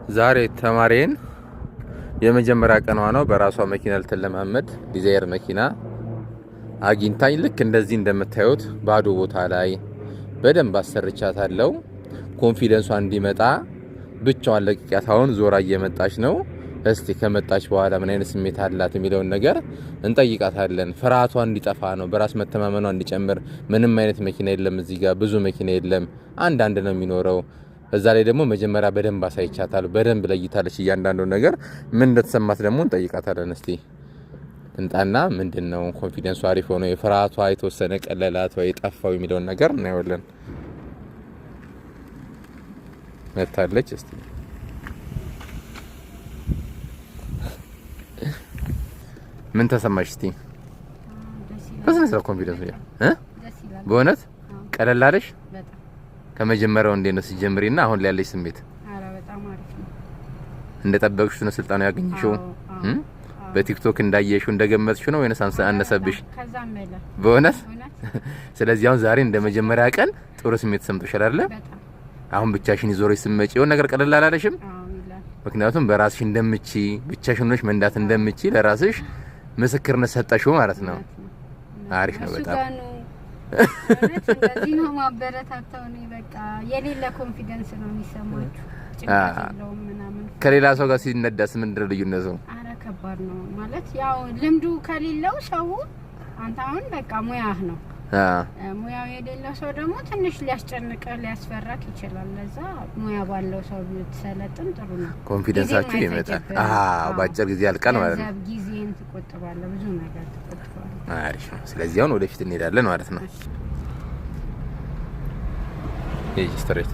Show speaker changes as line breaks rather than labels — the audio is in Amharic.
ዛሬ ተማሪን የመጀመሪያ ቀኗ ነው። በራሷ መኪና ልትለማመድ ዲዛይር መኪና አግኝታኝ ልክ እንደዚህ እንደምታዩት ባዶ ቦታ ላይ በደንብ አሰርቻታለሁ። ኮንፊደንሷ እንዲመጣ ብቻዋን ለቅቂያት አሁን ዞራ እየመጣች ነው። እስቲ ከመጣች በኋላ ምን አይነት ስሜት አላት የሚለውን ነገር እንጠይቃታለን። ፍርሃቷ እንዲጠፋ ነው፣ በራስ መተማመኗ እንዲጨምር። ምንም አይነት መኪና የለም እዚህ ጋር፣ ብዙ መኪና የለም፣ አንዳንድ ነው የሚኖረው። በዛ ላይ ደግሞ መጀመሪያ በደንብ አሳይቻታለሁ፣ በደንብ ለይታለች እያንዳንዱ ነገር። ምን እንደተሰማት ደግሞ እንጠይቃታለን። እስቲ እንጣና ምንድነው ኮንፊደንሷ አሪፍ ሆኖ የፍርሃቷ የተወሰነ ቀለላት ወይ ጠፋው የሚለውን ነገር እናየዋለን። መታለች። እስቲ ምን ተሰማሽ? እስቲ ከስነሳ ኮንፊደንስ ነው በእውነት ቀለል አለሽ? በጣም ከመጀመሪያው እንዴት ነው ሲጀምሪና አሁን ላይ ያለሽ ስሜት? አረ በጣም አሪፍ ነው። እንደጠበቅሽው ነው ስልጣኑ ያገኘሽው? በቲክቶክ እንዳየሽው እንደገመትሽው ነው ወይስ አነሰብሽ? ከዛም በላ በእውነት። ስለዚህ አሁን ዛሬ እንደመጀመሪያ ቀን ጥሩ ስሜት ተሰምቶሻል አይደል? በጣም አሁን ብቻሽን ይዞርሽ ስመጪ የሆነ ነገር ቀለል አላለሽም? ምክንያቱም በራስሽ እንደምቺ ብቻሽን ሆነሽ መንዳት እንደምቺ ለራስሽ ምስክርነት ሰጠሽው ማለት ነው። አሪፍ ነው በጣም
እንደዚህ ነው ማበረታታው ነው። በቃ የሌለ ኮንፊደንስ ነው የሚሰማችሁ። ጭንቀት የለውም ምናምን። ከሌላ
ሰው ጋር ሲነዳስ ምንድነው ልዩነቱ?
አረ ከባድ ነው ማለት ያው ልምዱ ከሌለው ሰው አንተ አሁን በቃ ሙያህ ነው። ሙያው የሌለው ሰው ደግሞ ትንሽ ሊያስጨንቅ ሊያስፈራክ ይችላል። ለዛ ሙያ ባለው ሰው ብትሰለጥን ጥሩ ነው።
ኮንፊደንሳችሁ ይመጣል። ባጭር ጊዜ ያልቃል ማለት ነው።
ጊዜን ትቆጥባለህ፣ ብዙ ነገር ትቆጥባለህ።
አሪፍ ነው። ስለዚህ አሁን ወደፊት እንሄዳለን ማለት ነው። ስትሬት